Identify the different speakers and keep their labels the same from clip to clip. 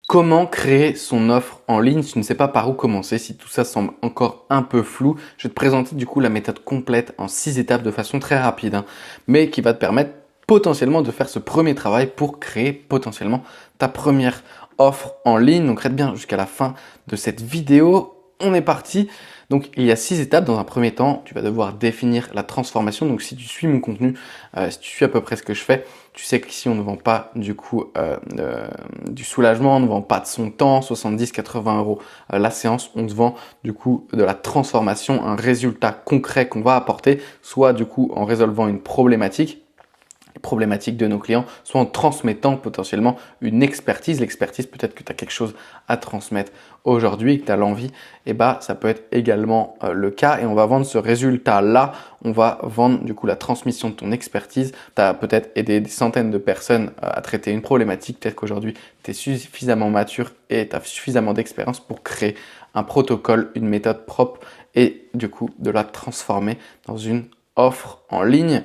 Speaker 1: Comment créer son offre en ligne si tu ne sais pas par où commencer, si tout ça semble encore un peu flou? Je vais te présenter du coup la méthode complète en 6 étapes de façon très rapide, mais qui va te permettre potentiellement de faire ce premier travail pour créer potentiellement ta première offre en ligne. Donc reste bien jusqu'à la fin de cette vidéo. On est parti. Donc il y a 6 étapes. Dans un premier temps, tu vas devoir définir la transformation. Donc si tu suis mon contenu, si tu suis à peu près ce que je fais, tu sais qu'ici on ne vend pas du coup du soulagement, on ne vend pas de son temps, 70-80 euros la séance, on te vend du coup de la transformation, un résultat concret qu'on va apporter, soit du coup en résolvant une problématique de nos clients, soit en transmettant potentiellement une expertise. L'expertise, peut-être que tu as quelque chose à transmettre aujourd'hui et que tu as l'envie, et bah ça peut être également le cas et on va vendre ce résultat-là, on va vendre du coup la transmission de ton expertise. Tu as peut-être aidé des centaines de personnes à traiter une problématique, peut-être qu'aujourd'hui tu es suffisamment mature et tu as suffisamment d'expérience pour créer un protocole, une méthode propre et du coup de la transformer dans une offre en ligne.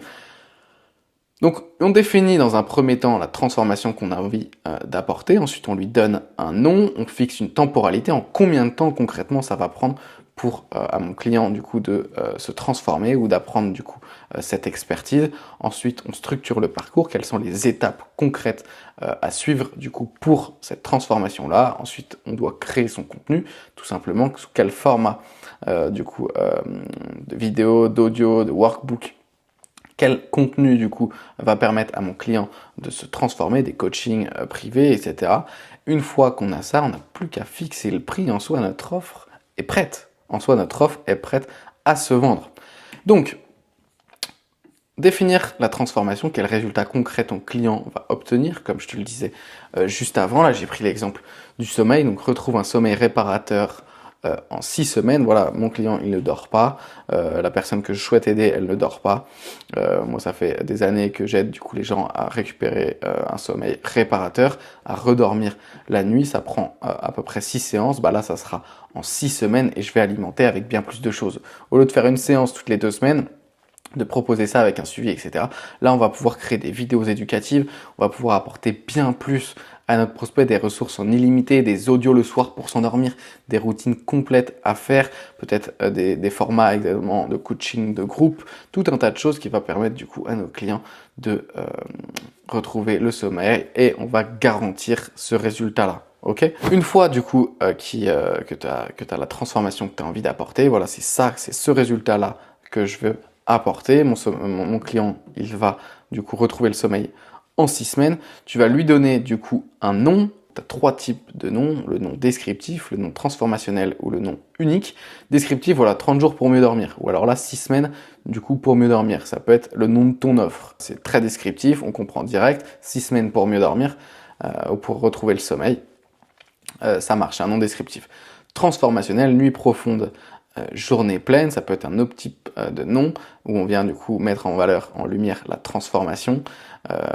Speaker 1: Donc, on définit dans un premier temps la transformation qu'on a envie d'apporter. Ensuite, on lui donne un nom, on fixe une temporalité, en combien de temps concrètement ça va prendre pour à mon client du coup de se transformer ou d'apprendre du coup cette expertise. Ensuite, on structure le parcours, quelles sont les étapes concrètes à suivre du coup pour cette transformation-là. Ensuite, on doit créer son contenu, tout simplement, sous quel format de vidéo, d'audio, de workbook. Quel contenu du coup va permettre à mon client de se transformer, des coachings privés, etc. Une fois qu'on a ça, on n'a plus qu'à fixer le prix. En soi, notre offre est prête. En soi, notre offre est prête à se vendre. Donc, définir la transformation, quel résultat concret ton client va obtenir, comme je te le disais juste avant. Là, j'ai pris l'exemple du sommeil. Donc, retrouve un sommeil réparateur en 6 semaines. Voilà, mon client, il ne dort pas. La personne que je souhaite aider, elle ne dort pas. Moi, ça fait des années que j'aide du coup les gens à récupérer un sommeil réparateur, à redormir la nuit. Ça prend à peu près 6 séances. Bah là, ça sera en 6 semaines et je vais alimenter avec bien plus de choses. Au lieu de faire une séance toutes les 2 semaines, de proposer ça avec un suivi, etc. Là, on va pouvoir créer des vidéos éducatives, on va pouvoir apporter bien plus à notre prospect, des ressources en illimité, des audios le soir pour s'endormir, des routines complètes à faire, peut-être des formats également de coaching de groupe, tout un tas de choses qui va permettre du coup à nos clients de retrouver le sommeil et on va garantir ce résultat-là. Ok. Une fois du coup que tu as la transformation que tu as envie d'apporter, voilà, c'est ça, c'est ce résultat-là que je veux apporter. Mon client, il va du coup retrouver le sommeil en 6 semaines. Tu vas lui donner du coup un nom. Tu as 3 types de noms, le nom descriptif, le nom transformationnel ou le nom unique. Descriptif, voilà, 30 jours pour mieux dormir. Ou alors là, 6 semaines du coup pour mieux dormir. Ça peut être le nom de ton offre. C'est très descriptif, on comprend direct. 6 semaines pour mieux dormir ou pour retrouver le sommeil. Ça marche, un nom descriptif. Transformationnel, nuit profonde, journée pleine, ça peut être un autre type de nom où on vient du coup mettre en valeur, en lumière la transformation.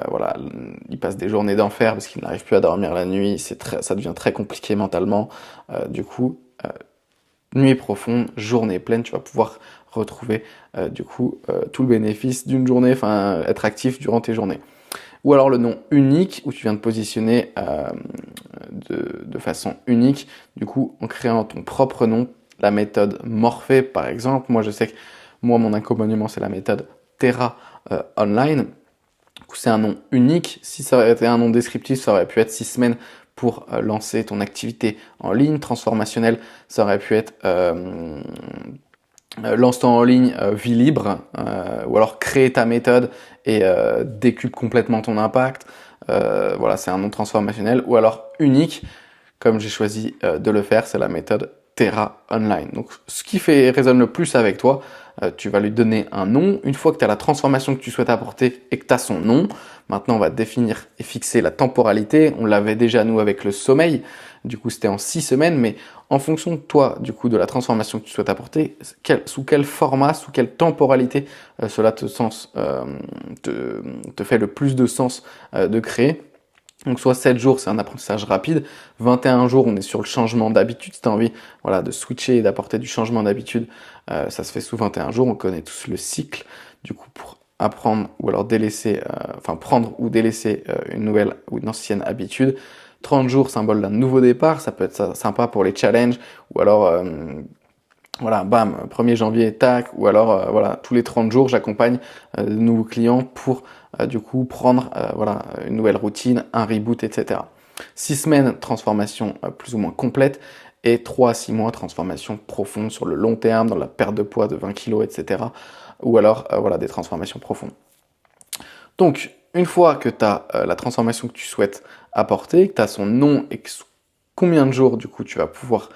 Speaker 1: Voilà, il passe des journées d'enfer parce qu'il n'arrive plus à dormir la nuit, ça devient très compliqué mentalement. Nuit profonde, journée pleine, tu vas pouvoir retrouver tout le bénéfice d'une journée, enfin être actif durant tes journées. Ou alors le nom unique, où tu viens de positionner de façon unique, du coup en créant ton propre nom, la méthode Morphée par exemple. Moi je sais que mon accompagnement c'est la méthode Terra Online. Du coup c'est un nom unique. Si ça aurait été un nom descriptif, ça aurait pu être 6 semaines pour lancer ton activité en ligne. Transformationnel, ça aurait pu être lance-toi en ligne, vie libre, ou alors créer ta méthode et décuple complètement ton impact. Voilà, c'est un nom transformationnel. Ou alors unique, comme j'ai choisi de le faire, c'est la méthode Terra Online. Donc ce qui résonne le plus avec toi, tu vas lui donner un nom. Une fois que tu as la transformation que tu souhaites apporter et que tu as son nom, maintenant on va définir et fixer la temporalité. On l'avait déjà nous avec le sommeil, du coup c'était en 6 semaines, mais en fonction de toi, du coup de la transformation que tu souhaites apporter, sous quel format, sous quelle temporalité cela te fait le plus de sens de créer. Donc soit 7 jours, c'est un apprentissage rapide, 21 jours, on est sur le changement d'habitude. Si tu as envie de switcher et d'apporter du changement d'habitude, ça se fait sous 21 jours. On connaît tous le cycle, du coup, pour apprendre ou alors délaisser, prendre ou délaisser une nouvelle ou une ancienne habitude. 30 jours, symbole d'un nouveau départ. Ça peut être sympa pour les challenges ou alors voilà, bam, 1er janvier, tac, ou alors voilà, tous les 30 jours, j'accompagne de nouveaux clients pour du coup prendre voilà, une nouvelle routine, un reboot, etc. 6 semaines, transformation plus ou moins complète, et 3 à 6 mois, transformation profonde sur le long terme, dans la perte de poids de 20 kg, etc. Ou alors voilà, des transformations profondes. Donc, une fois que tu as la transformation que tu souhaites apporter, que tu as son nom et que combien de jours du coup tu vas pouvoir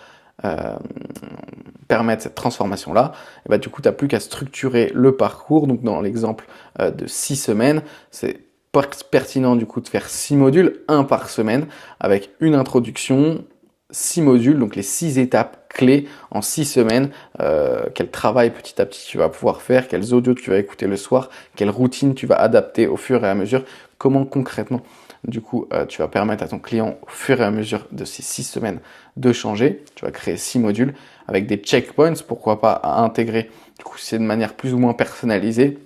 Speaker 1: permettre cette transformation-là, et bah, du coup, tu n'as plus qu'à structurer le parcours. Donc, dans l'exemple de 6 semaines, c'est pertinent du coup de faire 6 modules, 1 par semaine, avec une introduction, 6 modules, donc les 6 étapes clés en 6 semaines, quel travail petit à petit tu vas pouvoir faire, quels audios tu vas écouter le soir, quelle routine tu vas adapter au fur et à mesure, comment concrètement du coup, tu vas permettre à ton client, au fur et à mesure de ces 6 semaines, de changer. Tu vas créer 6 modules avec des checkpoints, pourquoi pas à intégrer. Du coup, c'est de manière plus ou moins personnalisée.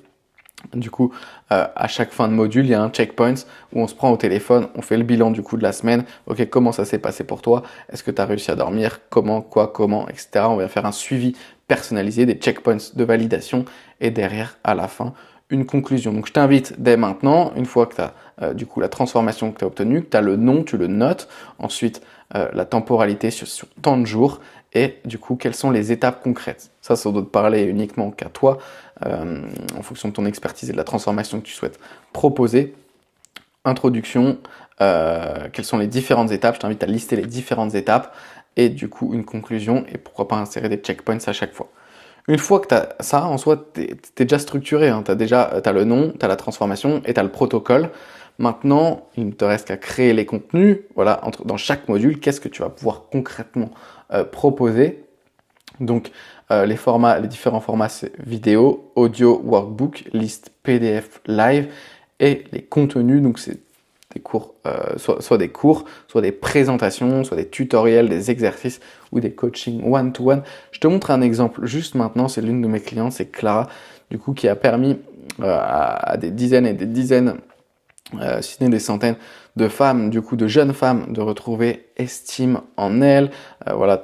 Speaker 1: Du coup, à chaque fin de module, il y a un checkpoint où on se prend au téléphone, on fait le bilan du coup de la semaine. Ok, comment ça s'est passé pour toi? Est-ce que tu as réussi à dormir? Comment, quoi, comment, etc. On va faire un suivi personnalisé, des checkpoints de validation et derrière, à la fin, une conclusion. Donc, je t'invite dès maintenant, une fois que tu as du coup la transformation que tu as obtenue, que tu as le nom, tu le notes. Ensuite, la temporalité sur tant de jours et du coup, quelles sont les étapes concrètes. Ça doit te parler uniquement qu'à toi, en fonction de ton expertise et de la transformation que tu souhaites proposer. Introduction, quelles sont les différentes étapes. Je t'invite à lister les différentes étapes et du coup, une conclusion et pourquoi pas insérer des checkpoints à chaque fois. Une fois que tu as ça, en soi, tu es déjà structuré. Hein. Tu as le nom, tu as la transformation et tu as le protocole. Maintenant, il ne te reste qu'à créer les contenus. Voilà, dans chaque module, qu'est-ce que tu vas pouvoir concrètement proposer. Donc, les différents formats, c'est vidéo, audio, workbook, liste PDF live et les contenus. Donc, c'est des cours, soit des cours, soit des présentations, soit des tutoriels, des exercices ou des coachings one-to-one. Je te montre un exemple juste maintenant. C'est l'une de mes clientes, c'est Clara, du coup, qui a permis à des dizaines et des dizaines, si ce n'est des centaines de femmes, du coup, de jeunes femmes, de retrouver estime en elles. Voilà,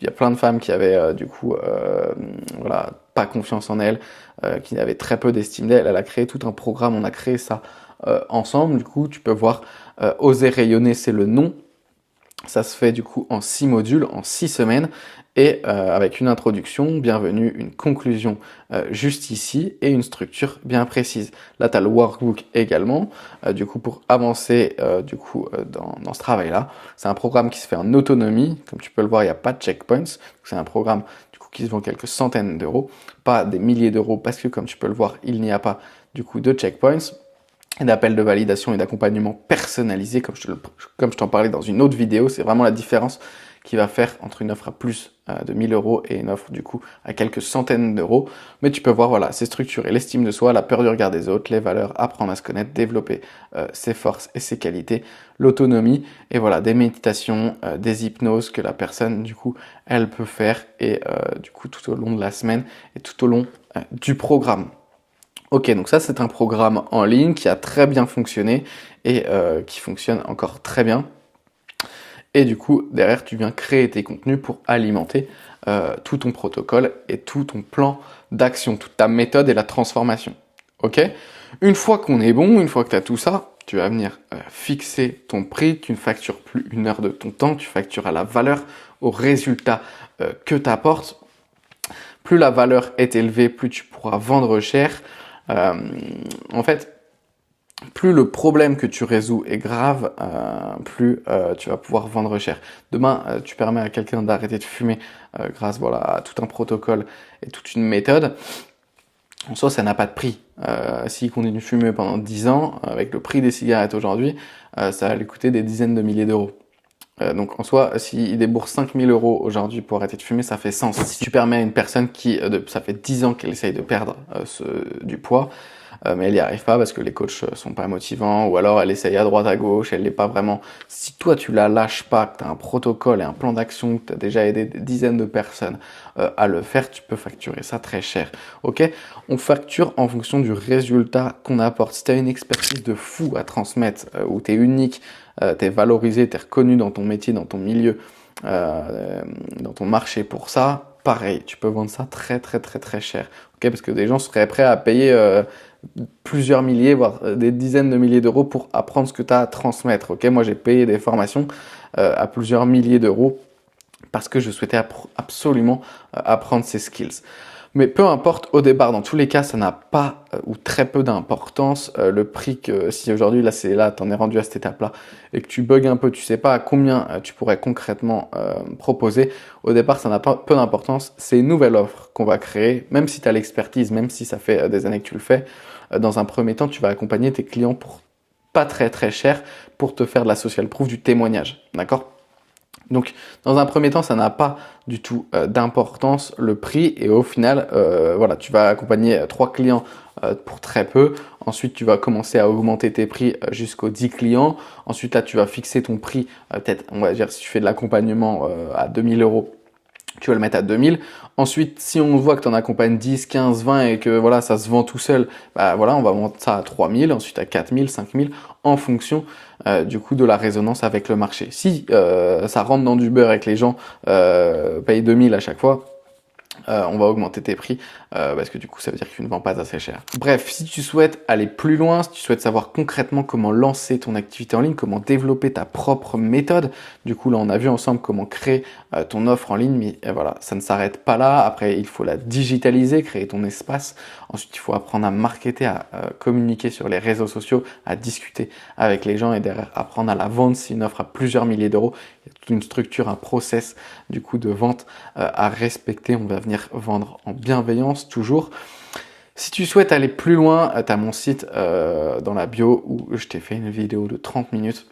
Speaker 1: il y a plein de femmes qui avaient du coup, voilà, pas confiance en elles, qui avaient très peu d'estime d'elles. Elle a créé tout un programme, on a créé ça ensemble. Du coup, tu peux voir Oser rayonner, c'est le nom. Ça se fait du coup en 6 modules, en 6 semaines, et avec une introduction, bienvenue, une conclusion juste ici, et une structure bien précise. Là, tu as le workbook également, du coup pour avancer dans ce travail-là. C'est un programme qui se fait en autonomie, comme tu peux le voir, il n'y a pas de checkpoints. C'est un programme du coup qui se vend quelques centaines d'euros, pas des milliers d'euros, parce que comme tu peux le voir, il n'y a pas du coup de checkpoints. Et d'appel de validation et d'accompagnement personnalisé, comme je t'en parlais dans une autre vidéo. C'est vraiment la différence qui va faire entre une offre à plus de 1000 euros et une offre du coup à quelques centaines d'euros. Mais tu peux voir, voilà, c'est structuré. L'estime de soi, la peur du regard des autres, les valeurs, apprendre à se connaître, développer ses forces et ses qualités, l'autonomie et voilà, des méditations, des hypnoses que la personne du coup, elle peut faire et du coup tout au long de la semaine et tout au long du programme. Ok, donc ça c'est un programme en ligne qui a très bien fonctionné et qui fonctionne encore très bien. Et du coup, derrière, tu viens créer tes contenus pour alimenter tout ton protocole et tout ton plan d'action, toute ta méthode et la transformation. Ok? Une fois qu'on est bon, une fois que tu as tout ça, tu vas venir fixer ton prix. Tu ne factures plus 1 heure de ton temps, tu factures à la valeur, au résultat que tu apportes. Plus la valeur est élevée, plus tu pourras vendre cher. En fait, plus le problème que tu résous est grave, plus tu vas pouvoir vendre cher. Demain, tu permets à quelqu'un d'arrêter de fumer grâce voilà, à tout un protocole et toute une méthode. En soi, ça n'a pas de prix. S'il continue de fumer pendant 10 ans, avec le prix des cigarettes aujourd'hui, ça va lui coûter des dizaines de milliers d'euros. Donc en soi, s'il débourse 5000 euros aujourd'hui pour arrêter de fumer, ça fait sens. Si tu permets à une personne ça fait 10 ans qu'elle essaye de perdre du poids, mais elle n'y arrive pas parce que les coachs sont pas motivants, ou alors elle essaye à droite à gauche, elle l'est pas vraiment. Si toi tu la lâches pas, que tu as un protocole et un plan d'action, que tu as déjà aidé des dizaines de personnes à le faire, tu peux facturer ça très cher. Ok? On facture en fonction du résultat qu'on apporte. Si tu as une expertise de fou à transmettre, ou tu es unique, tu es valorisé, tu es reconnu dans ton métier, dans ton milieu, dans ton marché pour ça, pareil, tu peux vendre ça très très très très cher. Okay, parce que des gens seraient prêts à payer plusieurs milliers, voire des dizaines de milliers d'euros pour apprendre ce que tu as à transmettre. Okay, moi, j'ai payé des formations à plusieurs milliers d'euros parce que je souhaitais absolument apprendre ces skills. Mais peu importe, au départ, dans tous les cas, ça n'a pas ou très peu d'importance. Le prix que si aujourd'hui, là, t'en es rendu à cette étape-là et que tu bugs un peu, tu sais pas à combien tu pourrais concrètement proposer. Au départ, ça n'a pas peu d'importance. C'est une nouvelle offre qu'on va créer, même si tu as l'expertise, même si ça fait des années que tu le fais. Dans un premier temps, tu vas accompagner tes clients pour pas très très cher pour te faire de la social proof, du témoignage. D'accord ? Donc, dans un premier temps, ça n'a pas du tout d'importance le prix et au final, voilà, tu vas accompagner 3 clients pour très peu. Ensuite, tu vas commencer à augmenter tes prix jusqu'aux 10 clients. Ensuite, là, tu vas fixer ton prix, peut-être, on va dire, si tu fais de l'accompagnement à 2000 euros, tu vas le mettre à 2000. Ensuite, si on voit que tu en accompagnes 10, 15, 20 et que voilà, ça se vend tout seul, bah voilà, on va monter ça à 3000, ensuite à 4000, 5000 en fonction du coup de la résonance avec le marché. Si ça rentre dans du beurre et que les gens payent 2000 à chaque fois, on va augmenter tes prix parce que du coup ça veut dire que tu ne vends pas assez cher. Bref, si tu souhaites aller plus loin, si tu souhaites savoir concrètement comment lancer ton activité en ligne, comment développer ta propre méthode, du coup là on a vu ensemble comment créer ton offre en ligne, mais voilà, ça ne s'arrête pas là. Après il faut la digitaliser, créer ton espace. Ensuite il faut apprendre à marketer, à communiquer sur les réseaux sociaux, à discuter avec les gens et derrière apprendre à la vendre si une offre à plusieurs milliers d'euros. Il y a toute une structure, un process du coup de vente à respecter. On va venir vendre en bienveillance toujours. Si tu souhaites aller plus loin, tu as mon site dans la bio où je t'ai fait une vidéo de 30 minutes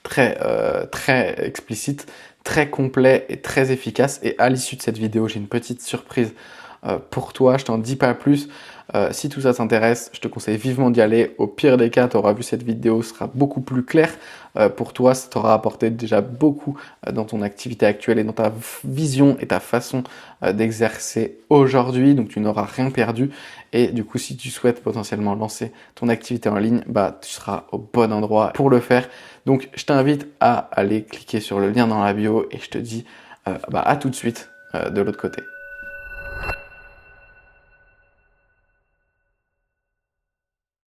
Speaker 1: très explicite, très complet et très efficace. Et à l'issue de cette vidéo, j'ai une petite surprise pour toi. Je t'en dis pas plus. Si tout ça t'intéresse, je te conseille vivement d'y aller. Au pire des cas, tu auras vu cette vidéo, ce sera beaucoup plus clair pour toi. Ça t'aura apporté déjà beaucoup dans ton activité actuelle et dans ta vision et ta façon d'exercer aujourd'hui. Donc tu n'auras rien perdu. Et du coup, si tu souhaites potentiellement lancer ton activité en ligne, bah tu seras au bon endroit pour le faire. Donc je t'invite à aller cliquer sur le lien dans la bio et je te dis à tout de suite de l'autre côté.